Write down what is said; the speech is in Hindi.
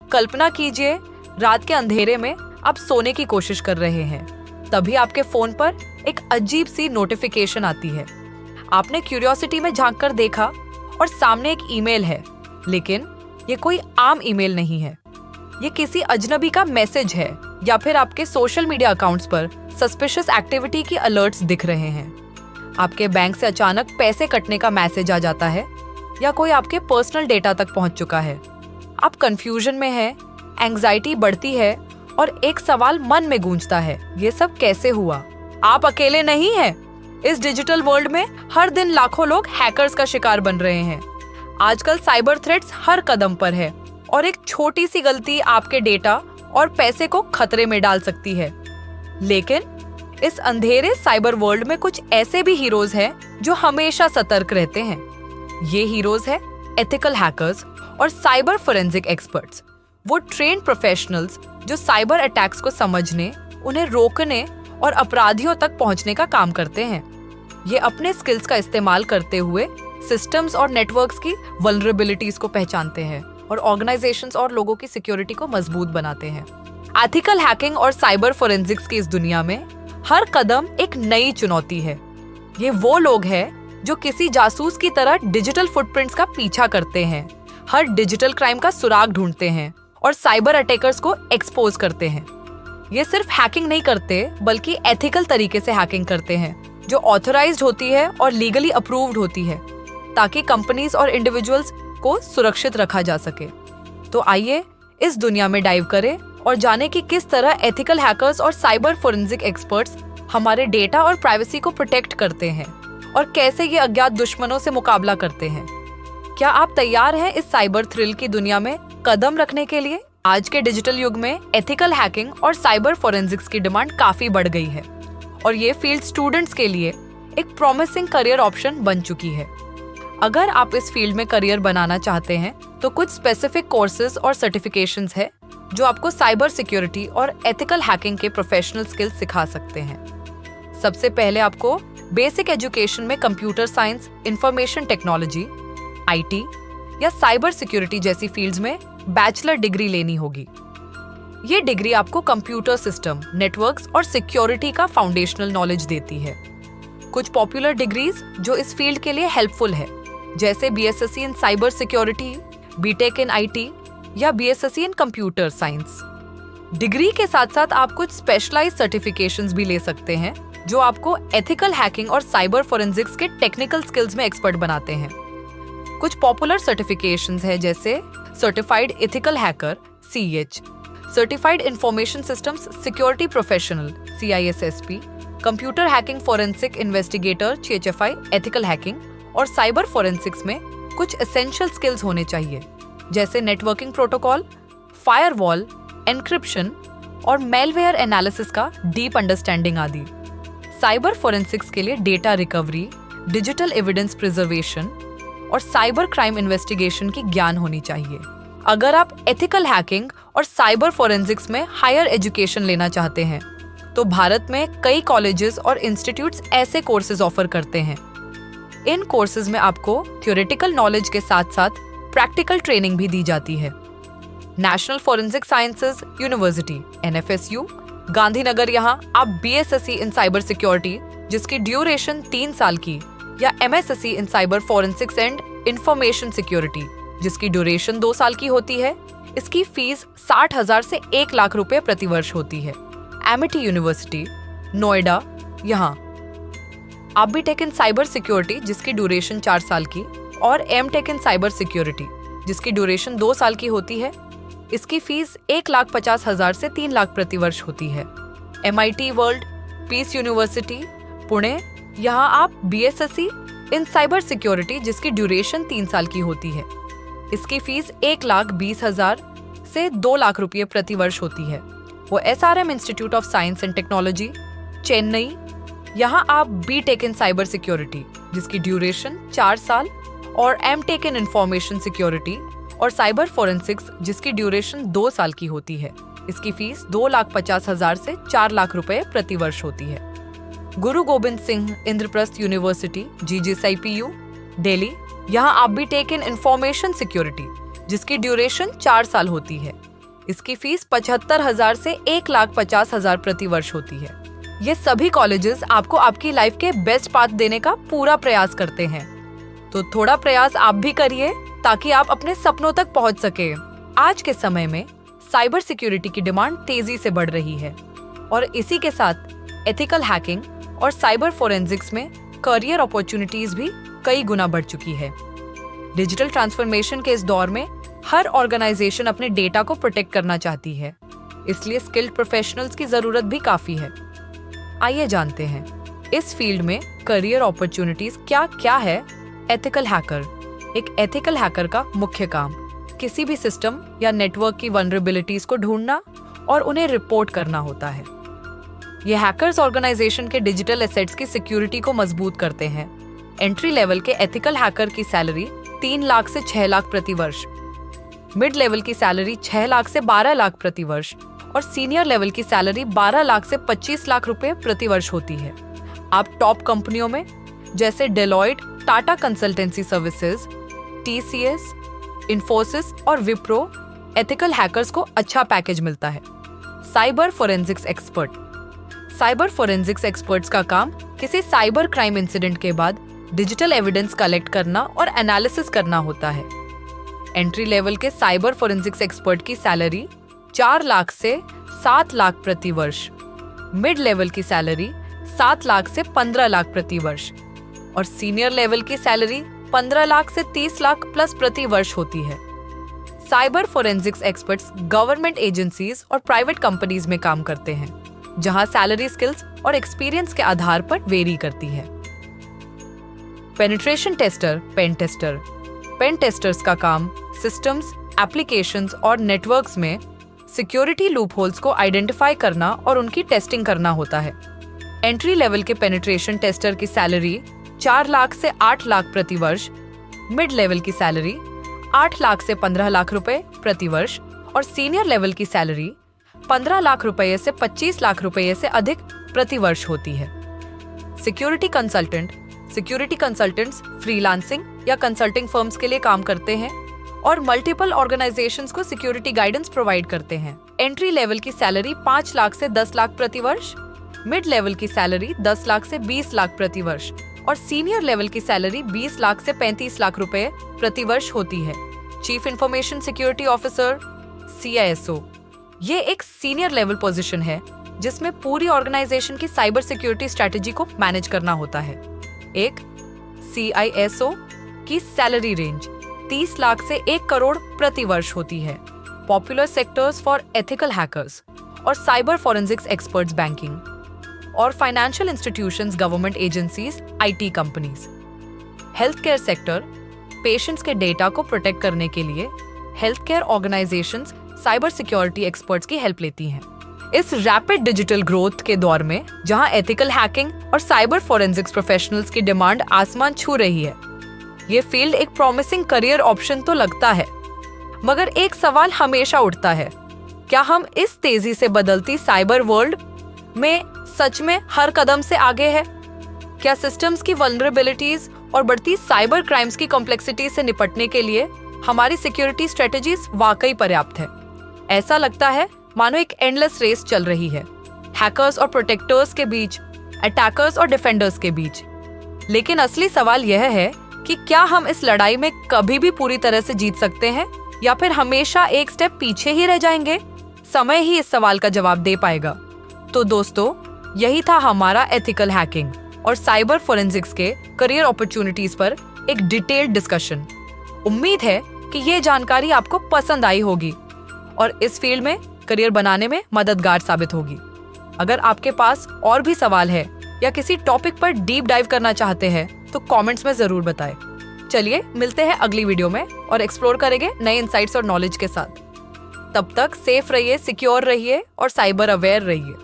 कल्पना कीजिए, रात के अंधेरे में आप सोने की कोशिश कर रहे हैं, तभी आपके फोन पर एक अजीब सी नोटिफिकेशन आती है। आपने क्यूरियोसिटी में झांककर देखा और सामने एक ईमेल है, लेकिन ये कोई आम ईमेल नहीं है। ये किसी अजनबी का मैसेज है, या फिर आपके सोशल मीडिया अकाउंट्स पर सस्पिशियस एक्टिविटी की अलर्ट्स दिख रहे हैं। आपके बैंक से अचानक पैसे कटने का मैसेज आ जाता है, या कोई आपके पर्सनल डेटा तक पहुंच चुका है। आप कंफ्यूजन में हैं, एंग्जाइटी बढ़ती है और एक सवाल मन में गूंजता है, ये सब कैसे हुआ? आप अकेले नहीं हैं। इस डिजिटल वर्ल्ड में हर दिन लाखों लोग हैकर्स का शिकार बन रहे हैं। आजकल साइबर थ्रेट्स हर कदम पर है और एक छोटी सी गलती आपके डेटा और पैसे को खतरे में डाल सकती है। लेकिन इस अंधेरे साइबर वर्ल्ड में कुछ ऐसे भी हीरोज हैं जो हमेशा सतर्क रहते हैं। ये हीरोज हैं एथिकल हैकर्स और साइबर फोरेंसिक एक्सपर्ट्स। वो ट्रेन्ड प्रोफेशनल्स जो साइबर अटैक्स को समझने, उन्हें रोकने और अपराधियों तक पहुंचने का काम करते हैं। ये अपने स्किल्स का इस्तेमाल करते हुए सिस्टम्स और नेटवर्क्स की वल्नरेबिलिटीज को पहचानते हैं और ऑर्गेनाइजेशंस और लोगों की सिक्योरिटी को मजबूत बनाते हैं। एथिकल हैकिंग और साइबर फोरेंसिक्स की इस दुनिया में हर कदम एक नई चुनौती है। ये वो लोग हैं जो किसी जासूस की तरह डिजिटल फुटप्रिंट्स का पीछा करते हैं, हर डिजिटल क्राइम का सुराग ढूंढते हैं और साइबर अटैकर्स को एक्सपोज करते हैं। ये सिर्फ हैकिंग नहीं करते, बल्कि एथिकल तरीके से हैकिंग करते हैं, जो ऑथराइज्ड होती है और लीगली अप्रूव्ड होती है, ताकि कंपनीज और इंडिविजुअल्स को सुरक्षित रखा जा सके। तो आइए इस दुनिया में डाइव करें और जाने कि किस तरह एथिकल हैकर्स और साइबर फोरेंसिक एक्सपर्ट्स हमारे डेटा और प्राइवेसी को प्रोटेक्ट करते हैं और कैसे ये अज्ञात दुश्मनों से मुकाबला करते हैं। क्या आप तैयार हैं इस साइबर थ्रिल की दुनिया में कदम रखने के लिए? आज के डिजिटल युग में एथिकल हैकिंग और साइबर फोरेंसिक्स की डिमांड काफी बढ़ गई है और ये फील्ड स्टूडेंट्स के लिए एक प्रॉमिसिंग करियर ऑप्शन बन चुकी है। अगर आप इस फील्ड में करियर बनाना चाहते हैं तो कुछ स्पेसिफिक कोर्सेज और सर्टिफिकेशंस है जो आपको साइबर सिक्योरिटी और एथिकल हैकिंग के प्रोफेशनल स्किल्स सिखा सकते हैं। सबसे पहले आपको बेसिक एजुकेशन में computer science, information technology, IT या साइबर सिक्योरिटी जैसी फील्ड्स में बैचलर डिग्री लेनी होगी। ये डिग्री आपको कंप्यूटर सिस्टम, नेटवर्क्स और सिक्योरिटी का फाउंडेशनल नॉलेज देती है। कुछ पॉपुलर डिग्रीज जो इस फील्ड के लिए हेल्पफुल है, जैसे BSc in cyber security, BTech in IT या BSc in computer science. Degree के साथ साथ आप कुछ स्पेशलाइज्ड सर्टिफिकेशंस भी ले सकते हैं जो आपको एथिकल हैकिंग और साइबर फोरेंसिक्स के टेक्निकल स्किल्स में एक्सपर्ट बनाते हैं। कुछ पॉपुलर सर्टिफिकेशंस हैं जैसे certified ethical hacker (CEH), certified information systems security professional (CISSP), computer hacking forensic investigator (CHFI), ethical hacking और साइबर फोरेंसिक्स में कुछ एसेंशियल स्किल्स होने चाहिए, जैसे नेटवर्किंग प्रोटोकॉल, फायरवॉल, एन्क्रिप्शन और मेलवेयर एनालिसिस का डीप अंडरस्टैंडिंग आदि। साइबर फोरेंसिक्स के लिए data recovery, digital evidence preservation और साइबर क्राइम इन्वेस्टिगेशन की ज्ञान होनी चाहिए। अगर आप एथिकल हैकिंग और साइबर फोरेंसिक्स में हायर एजुकेशन लेना चाहते हैं तो भारत में कई कॉलेजेस और इंस्टीट्यूट्स ऐसे कोर्सेज ऑफर करते हैं। इन कोर्सेज में आपको थ्योरेटिकल नॉलेज के साथ साथ प्रैक्टिकल ट्रेनिंग भी दी जाती है। National forensic sciences university (NFSU) Gandhinagar, यहाँ आप बीएसएससी इन साइबर सिक्योरिटी जिसकी ड्यूरेशन 3 साल की, या MSSC in cyber forensics and information security जिसकी ड्यूरेशन 2 साल की होती है, इसकी फीस 60,000 से 1 लाख रुपए प्रतिवर्ष होती है। एमिटी यूनिवर्सिटी नोएडा, यहाँ आप बीटेक इन साइबर सिक्योरिटी जिसकी ड्यूरेशन 4 साल की और एमटेक इन साइबर सिक्योरिटी जिसकी ड्यूरेशन 2 साल की होती है, इसकी फीस 1,50,000 से 3 लाख प्रतिवर्ष होती है। MIT world peace university Pune, यहाँ आप BSSC इन साइबर सिक्योरिटी जिसकी ड्यूरेशन 3 साल की होती है, इसकी फीस 1,20,000 से 2 लाख रुपये प्रतिवर्ष होती है। वो SRM institute of science and technology Chennai, यहाँ आप बीटेक इन साइबर सिक्योरिटी जिसकी ड्यूरेशन 4 साल और एमटेक इन इंफॉर्मेशन सिक्योरिटी और साइबर फोरेंसिक्स जिसकी ड्यूरेशन 2 साल की होती है, इसकी फीस 2,50,000 से 4 लाख रुपए प्रतिवर्ष होती है। गुरु गोबिंद सिंह इंद्रप्रस्थ यूनिवर्सिटी GGSIPU दिल्ली, यहाँ आप बीटेक इन इंफॉर्मेशन सिक्योरिटी जिसकी ड्यूरेशन 4 साल होती है, इसकी फीस 75,000 से 1,50,000 प्रति वर्ष होती है। ये सभी कॉलेजेस आपको आपकी लाइफ के बेस्ट पाथ देने का पूरा प्रयास करते हैं। तो थोड़ा प्रयास आप भी करिए ताकि आप अपने सपनों तक पहुंच सके। आज के समय में साइबर सिक्योरिटी की डिमांड तेजी से बढ़ रही है और इसी के साथ एथिकल हैकिंग और साइबर फोरेंसिक्स में करियर अपॉर्चुनिटीज भी कई गुना बढ़ चुकी है। डिजिटल ट्रांसफॉर्मेशन के इस दौर में हर ऑर्गेनाइजेशन अपने डेटा को प्रोटेक्ट करना चाहती है, इसलिए स्किल्ड प्रोफेशनल्स की जरूरत भी काफी है। आइए जानते हैं इस फील्ड में करियर अपॉर्चुनिटीज क्या क्या है। Ethical hacker. एक एथिकल हैकर का मुख्य काम किसी भी सिस्टम या नेटवर्क की वल्नरेबिलिटीज को ढूंढना और उन्हें रिपोर्ट करना होता है। ये हैकर्स ऑर्गेनाइजेशन के डिजिटल एसेट्स की सिक्योरिटी को मजबूत करते हैं। एंट्री लेवल के एथिकल हैकर की सैलरी 3 लाख से 6 लाख प्रति वर्ष, मिड लेवल की सैलरी 6 लाख से 12 लाख प्रति वर्ष और सीनियर लेवल की सैलरी 12 लाख से 25 लाख रुपए प्रति वर्ष होती है। आप टॉप कंपनियों में जैसे Deloitte, Tata consultancy services, TCS, Infosys और विप्रो एथिकल हैकर्स को अच्छा पैकेज मिलता है। Cyber forensics expert. Cyber forensics experts का काम किसी साइबर क्राइम इंसिडेंट के बाद डिजिटल एविडेंस कलेक्ट करना और एनालिसिस करना होता है। एंट्री लेवल के साइबर फोरेंसिक्स एक्सपर्ट की सैलरी 4 लाख से 7 लाख प्रति वर्ष, मिड लेवल की सैलरी 7 लाख से 15 लाख प्रति वर्ष और सीनियर लेवल की सैलरी 15 लाख से 30 लाख प्लस प्रति वर्ष होती है। Cyber forensics experts government agencies और प्राइवेट कंपनीज में काम करते हैं, जहां सैलरी स्किल्स और एक्सपीरियंस के आधार पर वेरी करती है। Penetration tester, pen tester. Pen testers का काम सिस्टम्स, एप्लीकेशंस और नेटवर्क्स में सिक्योरिटी लूपहोल्स को आइडेंटिफाई करना और उनकी टेस्टिंग करना होता है। एंट्री लेवल के पेनिट्रेशन टेस्टर की सैलरी 4 लाख से 8 लाख प्रति वर्ष, मिड लेवल की सैलरी 8 लाख से 15 लाख रुपए प्रति वर्ष और सीनियर लेवल की सैलरी 15 लाख रुपए से 25 लाख रुपए से अधिक प्रति वर्ष होती है। Security consultant. Security consultants freelancing या कंसल्टिंग फर्म्स के लिए काम करते हैं और मल्टीपल ऑर्गेनाइजेशंस को सिक्योरिटी गाइडेंस प्रोवाइड करते हैं। एंट्री लेवल की सैलरी 5 लाख से 10 लाख प्रति वर्ष, मिड लेवल की सैलरी 10 लाख से 20 लाख प्रति वर्ष और सीनियर लेवल की सैलरी 20 लाख से 35 लाख रुपए प्रति वर्ष होती है। Chief information security officer, CISO। ये एक सीनियर लेवल पोजीशन है जिसमें पूरी ऑर्गेनाइजेशन की साइबर सिक्योरिटी स्ट्रेटेजी को मैनेज करना होता है। एक CISO की सैलरी रेंज 30 लाख से 1 करोड़ प्रति वर्ष होती है। Popular sectors for ethical hackers और साइबर फोरेंसिक्स एक्सपर्ट्स बैंकिंग और financial institutions, government agencies, IT companies. Health care sector patients के डेटा को प्रोटेक्ट करने के लिए health care organisations cyber security experts की हेल्प लेती हैं। इस रैपिड डिजिटल ग्रोथ के दौर में जहां एथिकल हैकिंग और साइबर फोरेंसिक्स प्रोफेशनल्स की डिमांड आसमान छू रही है, ये फील्ड एक प्रॉमिसिंग करियर ऑप्शन तो लगता है, मगर एक सवाल हमेशा उठता है, क्या हम इस तेजी से बदलती साइबर वर्ल्ड में सच में हर कदम से आगे है? क्या सिस्टम्स की वल्नरेबिलिटीज और बढ़ती साइबर क्राइम्स की कॉम्प्लेक्सिटी से निपटने के लिए हमारी सिक्योरिटी स्ट्रेटेजीज वाकई पर्याप्त है? ऐसा लगता है मानो एक एंडलेस रेस चल रही है, हैकर्स और प्रोटेक्टर्स के बीच, अटैकर्स और डिफेंडर्स के बीच। लेकिन असली सवाल यह है कि क्या हम इस लड़ाई में कभी भी पूरी तरह से जीत सकते हैं या फिर हमेशा एक स्टेप पीछे ही रह जाएंगे? समय ही इस सवाल का जवाब दे पाएगा। तो दोस्तों, यही था हमारा एथिकल हैकिंग और साइबर फोरेंसिक्स के करियर अपॉर्चुनिटीज पर एक डिटेल्ड डिस्कशन। उम्मीद है कि ये जानकारी आपको पसंद आई होगी और इस फील्ड में करियर बनाने में मददगार साबित होगी। अगर आपके पास और भी सवाल है या किसी टॉपिक पर डीप डाइव करना चाहते हैं तो कमेंट्स में जरूर बताएं। चलिए मिलते हैं अगली वीडियो में और एक्सप्लोर करेंगे नए इंसाइट्स और नॉलेज के साथ। तब तक सेफ रहिए, सिक्योर रहिए और साइबर अवेयर रहिए।